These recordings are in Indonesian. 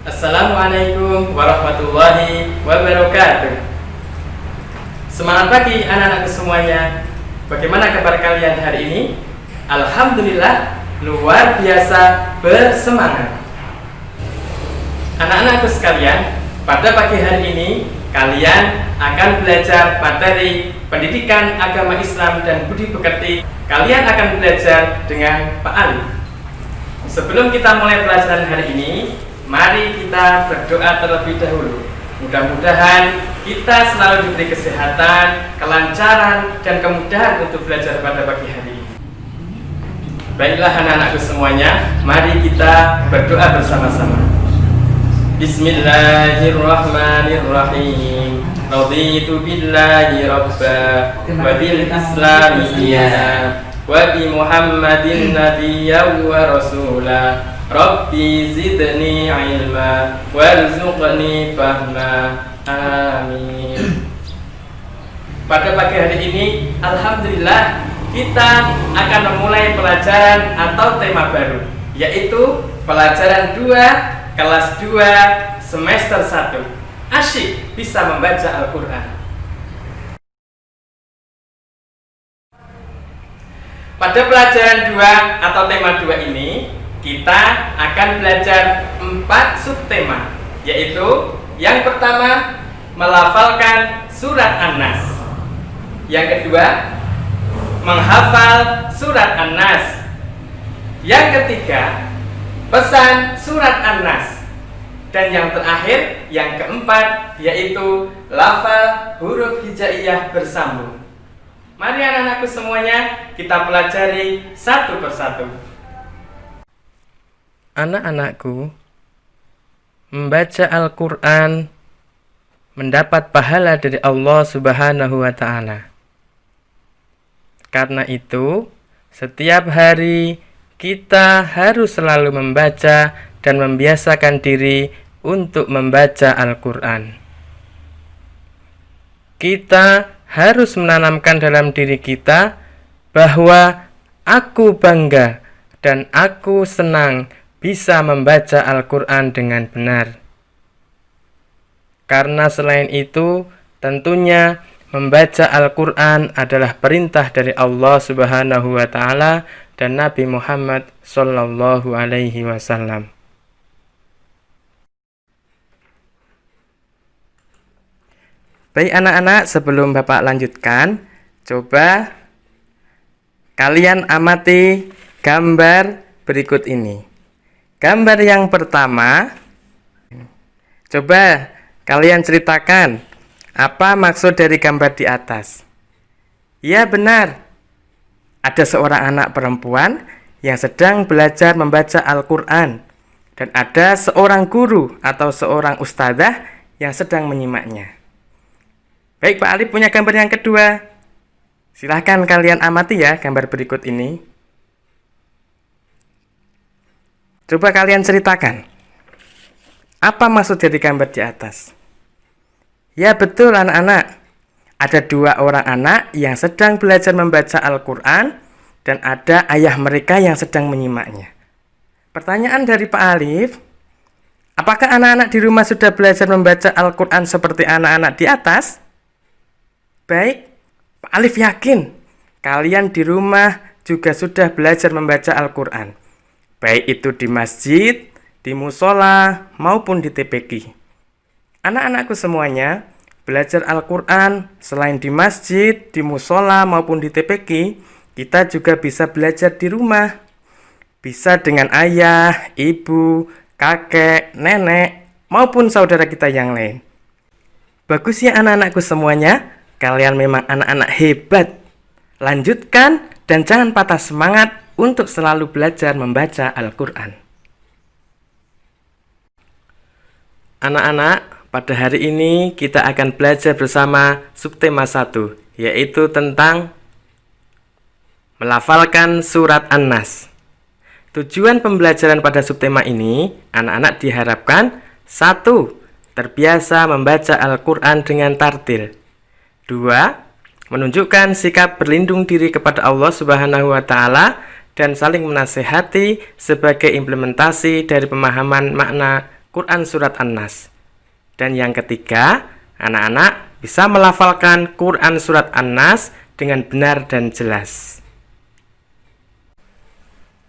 Assalamualaikum warahmatullahi wabarakatuh. Semangat pagi anak-anakku semuanya. Bagaimana kabar kalian hari ini? Alhamdulillah, luar biasa bersemangat. Anak-anakku sekalian, pada pagi hari ini kalian akan belajar materi pendidikan agama Islam dan budi pekerti. Kalian akan belajar dengan Pak Alif. Sebelum kita mulai pelajaran hari ini, mari kita berdoa terlebih dahulu. Mudah-mudahan kita selalu diberi kesehatan, kelancaran, dan kemudahan untuk belajar pada pagi hari ini. Baiklah anak-anakku semuanya, mari kita berdoa bersama-sama. Bismillahirrahmanirrahim. Raditu billahi rabba wa bil islami dinan wa bi Muhammadin nabiyyan wa rasula. Rabbi zidni ilma warzuqni fahma. Amin. Pada pagi hari ini, alhamdulillah, kita akan memulai pelajaran atau tema baru, yaitu pelajaran 2, kelas 2, semester 1. Asyik bisa membaca Al-Quran. Pada pelajaran 2 atau tema 2 ini, kita akan belajar 4 subtema, yaitu yang pertama, melafalkan surat An-Nas. Yang kedua, menghafal surat An-Nas. Yang ketiga, pesan surat An-Nas. Dan yang terakhir, yang keempat, yaitu lafal huruf hijaiyah bersambung. Mari anak-anakku semuanya, kita pelajari satu persatu. Anak-anakku, membaca Al-Quran mendapat pahala dari Allah Subhanahu wa Ta'ala. Karena itu, setiap hari kita harus selalu membaca dan membiasakan diri untuk membaca Al-Quran. Kita harus menanamkan dalam diri kita bahwa aku bangga dan aku senang bisa membaca Al-Quran dengan benar. Karena selain itu, tentunya membaca Al-Quran adalah perintah dari Allah Subhanahu wa Ta'ala dan Nabi Muhammad Sallallahu Alaihi Wasallam. Baik anak-anak, sebelum Bapak lanjutkan, coba kalian amati gambar berikut ini. Gambar yang pertama, coba kalian ceritakan apa maksud dari gambar di atas. Ya benar, ada seorang anak perempuan yang sedang belajar membaca Al-Quran, dan ada seorang guru atau seorang ustadzah yang sedang menyimaknya. Baik, Pak Alif punya gambar yang kedua. Silahkan kalian amati ya gambar berikut ini. Coba kalian ceritakan, apa maksud dari gambar di atas? Ya betul anak-anak, ada 2 orang anak yang sedang belajar membaca Al-Quran dan ada ayah mereka yang sedang menyimaknya. Pertanyaan dari Pak Alif, apakah anak-anak di rumah sudah belajar membaca Al-Quran seperti anak-anak di atas? Baik, Pak Alif yakin kalian di rumah juga sudah belajar membaca Al-Quran, baik itu di masjid, di musola, maupun di TPQ. Anak-anakku semuanya, belajar Al-Quran selain di masjid, di musola, maupun di TPQ, kita juga bisa belajar di rumah. Bisa dengan ayah, ibu, kakek, nenek, maupun saudara kita yang lain. Bagus ya anak-anakku semuanya, kalian memang anak-anak hebat. Lanjutkan dan jangan patah semangat untuk selalu belajar membaca Al-Quran. Anak-anak, pada hari ini kita akan belajar bersama subtema 1, yaitu tentang melafalkan surat An-Nas. Tujuan pembelajaran pada subtema ini, anak-anak diharapkan 1. Terbiasa membaca Al-Quran dengan tartil. 2. Menunjukkan sikap berlindung diri kepada Allah Subhanahu wa Ta'ala dan saling menasehati sebagai implementasi dari pemahaman makna Quran Surat An-Nas. Dan yang ketiga, anak-anak bisa melafalkan Quran Surat An-Nas dengan benar dan jelas.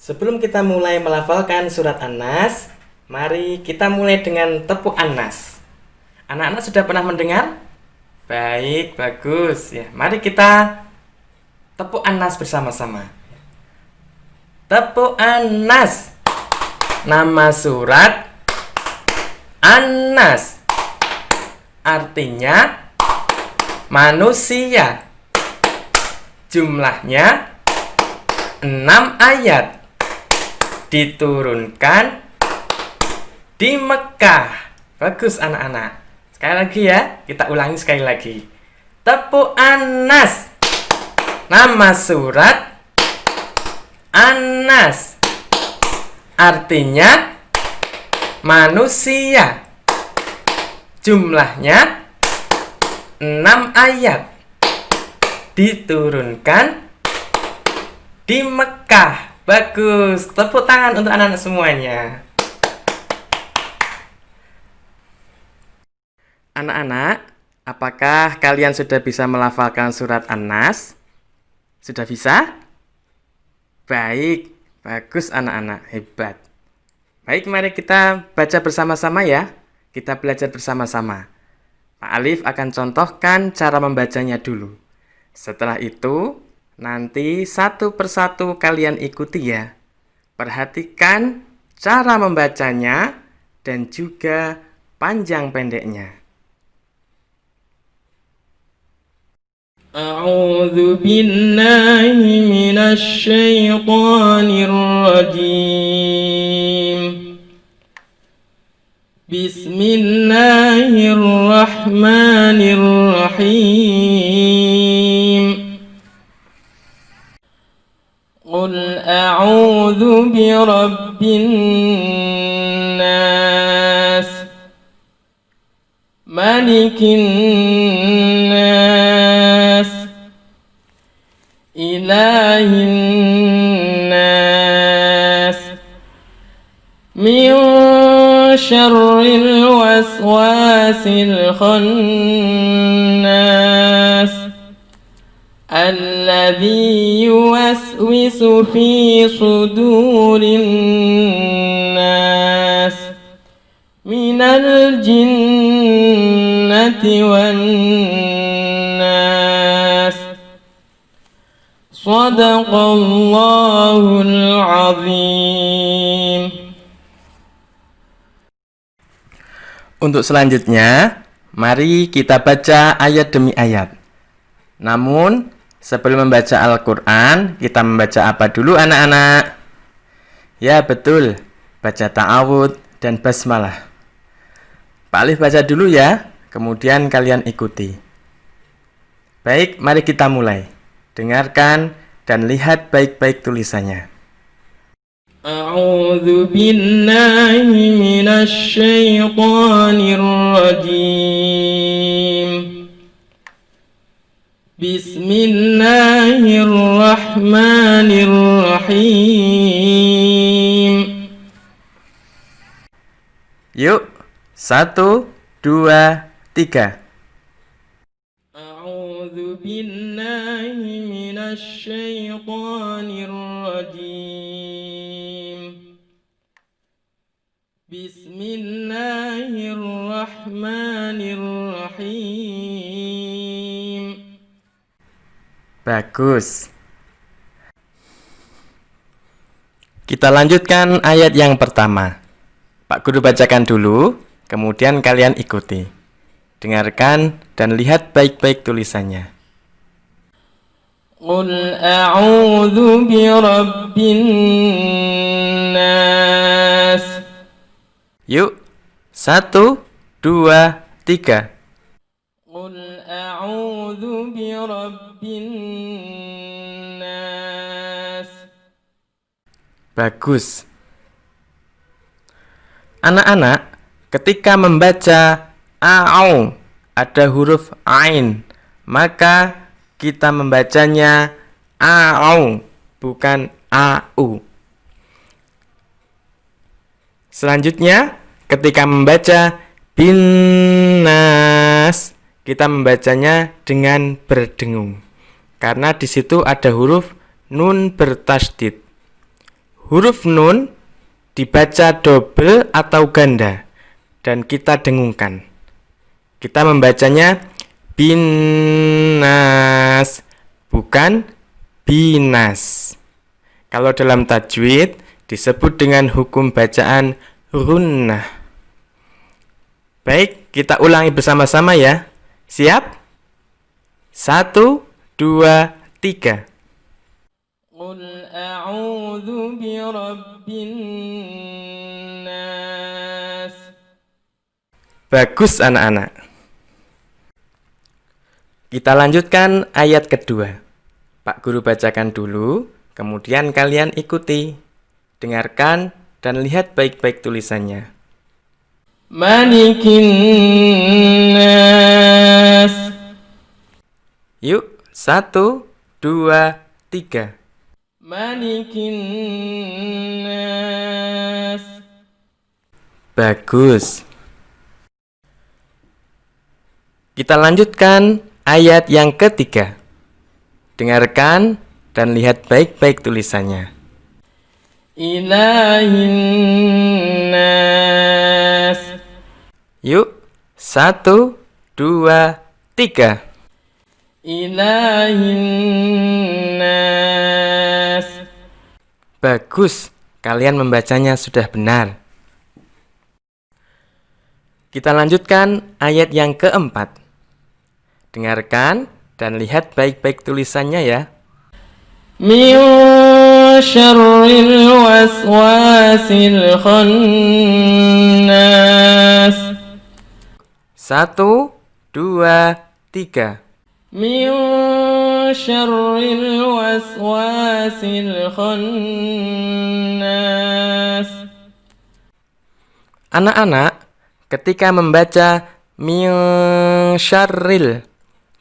Sebelum kita mulai melafalkan Surat An-Nas, mari kita mulai dengan tepuk An-Nas. Anak-anak sudah pernah mendengar? Baik, bagus. Ya, mari kita tepuk An-Nas bersama-sama. Tepuk An-Nas. Nama surat An-Nas. Artinya manusia. Jumlahnya 6 ayat. Diturunkan di Mekah. Bagus anak-anak. Sekali lagi ya, kita ulangi sekali lagi. Tepuk An-Nas. Nama surat An-Nas. Artinya manusia. Jumlahnya 6 ayat. Diturunkan di Mekah. Bagus. Tepuk tangan untuk anak-anak semuanya. Anak-anak, apakah kalian sudah bisa melafalkan surat An-Nas? Sudah bisa? Baik, bagus anak-anak, hebat. Baik, mari kita baca bersama-sama ya. Kita belajar bersama-sama. Pak Alif akan contohkan cara membacanya dulu. Setelah itu, nanti satu persatu kalian ikuti ya. Perhatikan cara membacanya dan juga panjang pendeknya. A'udzu billahi minasy syaithanir rajim. Bismillahirrahmanirrahim. Qul a'udzu birabbin nas, malikin nas, ilahin nas, min syarril waswasil khannas, alladzi yuwaswisu fi sudurin nas, minal jinnati wan nas. Shadaqallahul azim. Untuk selanjutnya, mari kita baca ayat demi ayat. Namun, sebelum membaca Al-Quran, kita membaca apa dulu anak-anak? Ya, betul. Baca ta'awud dan basmalah. Pak Alif baca dulu ya, kemudian kalian ikuti. Baik, mari kita mulai. Dengarkan dan lihat baik-baik tulisannya. A'udzu billahi minasy syaithanir rajim. Bismillahirrahmanirrahim. Yuk, 1, 2, 3. A'udzu billahi minasy syaithanir rajim. Bismillahirrahmanirrahim. Bagus. Kita lanjutkan ayat yang pertama. Pak Guru bacakan dulu, kemudian kalian ikuti. Dengarkan dan lihat baik-baik tulisannya. Qul a'udzu birabbin nas. Yuk, 1, 2, 3. Qul a'udzu birabbin nas. Bagus. Anak-anak, ketika membaca a'au ada huruf ain, maka kita membacanya a'au, bukan a'u. Selanjutnya, ketika membaca binnas, kita membacanya dengan berdengung. Karena di situ ada huruf nun bertasydid. Huruf nun dibaca double atau ganda dan kita dengungkan. Kita membacanya binnas, bukan binas. Kalau dalam tajwid disebut dengan hukum bacaan runnah. Baik, kita ulangi bersama-sama ya. Siap? 1, 2, 3. قل أعوذ برب الناس. Bagus anak-anak. Kita lanjutkan ayat kedua. Pak Guru bacakan dulu, kemudian kalian ikuti. Dengarkan dan lihat baik-baik tulisannya. Malikin nas. Yuk, 1, 2, 3. Malikin nas. Bagus. Kita lanjutkan ayat yang ketiga. Dengarkan dan lihat baik-baik tulisannya. Ilahin nas. Yuk, 1, 2, 3. Ilahin nas. Bagus, kalian membacanya sudah benar. Kita lanjutkan ayat yang keempat. Dengarkan dan lihat baik-baik tulisannya ya. Min syarril waswasil khannas. 1, 2, 3. Min syarril waswasil khannas. Anak-anak, ketika membaca min syarril,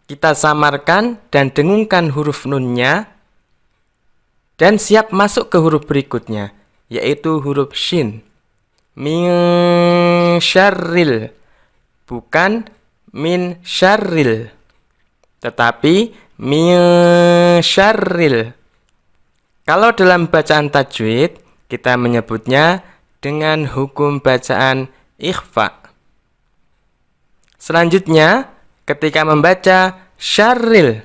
kita samarkan dan dengungkan huruf nunnya dan siap masuk ke huruf berikutnya, yaitu huruf shin. Min syarril, bukan min syarril, tetapi min syarril. Kalau dalam bacaan tajwid, kita menyebutnya dengan hukum bacaan ikhfa. Selanjutnya, ketika membaca syarril,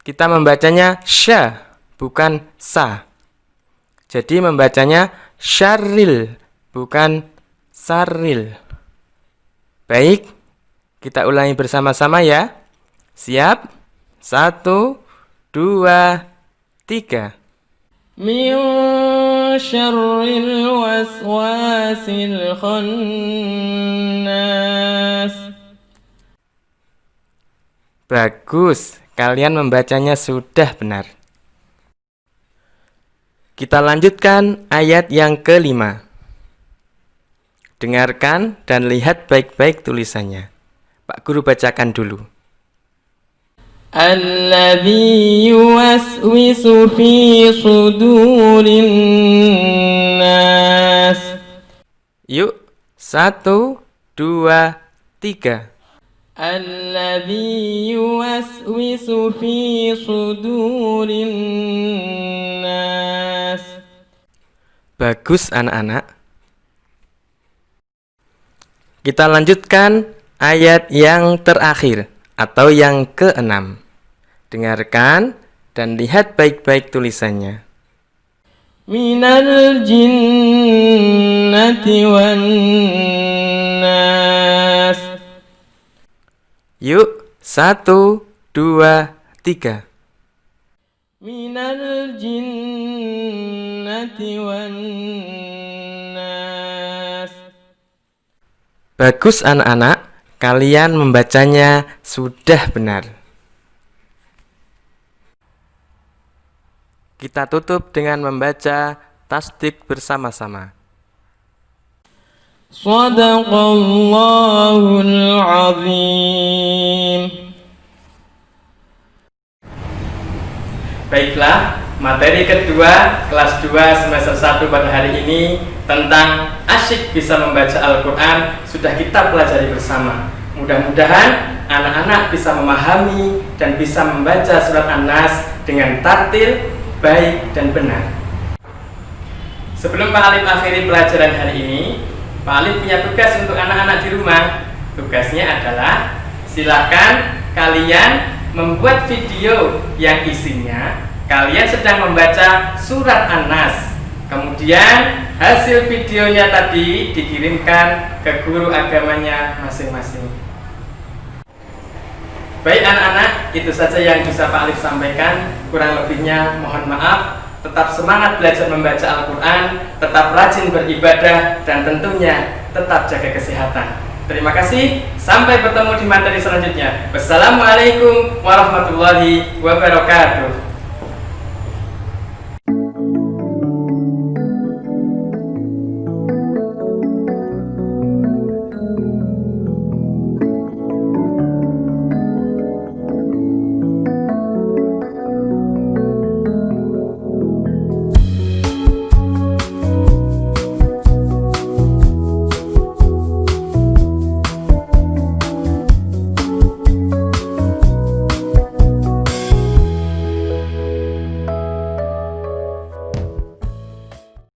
kita membacanya sya, bukan sa. Jadi membacanya syarril, bukan sarril. Baik, kita ulangi bersama-sama ya. Siap? 1, 2, 3. Min syarril waswasil khannas. Bagus, kalian membacanya sudah benar. Kita lanjutkan ayat yang kelima. Dengarkan dan lihat baik-baik tulisannya. Pak Guru bacakan dulu. Alladzi yuwaswisu fi sudurin nas. Yuk, 1, 2, 3. Alladzi yuwaswisu fi sudurin nas. Bagus anak-anak. Kita lanjutkan ayat yang terakhir atau yang ke-6. Dengarkan dan lihat baik-baik tulisannya. Minal jinnati wan nas. Yuk, 1, 2, 3. Minal jinnati wan nas. Bagus anak-anak, kalian membacanya sudah benar. Kita tutup dengan membaca tasdik bersama-sama. Shadaqallahul azim. Baiklah, Materi kedua kelas 2 semester 1 pada hari ini tentang asyik bisa membaca Al-Quran sudah kita pelajari bersama. Mudah-mudahan anak-anak bisa memahami dan bisa membaca surat An-Nas dengan tartil, baik dan benar. Sebelum Pak Alif akhiri pelajaran hari ini, Pak Alif punya tugas untuk anak-anak di rumah. Tugasnya adalah silakan kalian membuat video yang isinya kalian sedang membaca surat An-Nas. Kemudian hasil videonya tadi dikirimkan ke guru agamanya masing-masing. Baik anak-anak, itu saja yang bisa Pak Alif sampaikan. Kurang lebihnya mohon maaf. Tetap semangat belajar membaca Al-Quran, tetap rajin beribadah, dan tentunya tetap jaga kesehatan. Terima kasih, sampai bertemu di materi selanjutnya. Wassalamualaikum warahmatullahi wabarakatuh.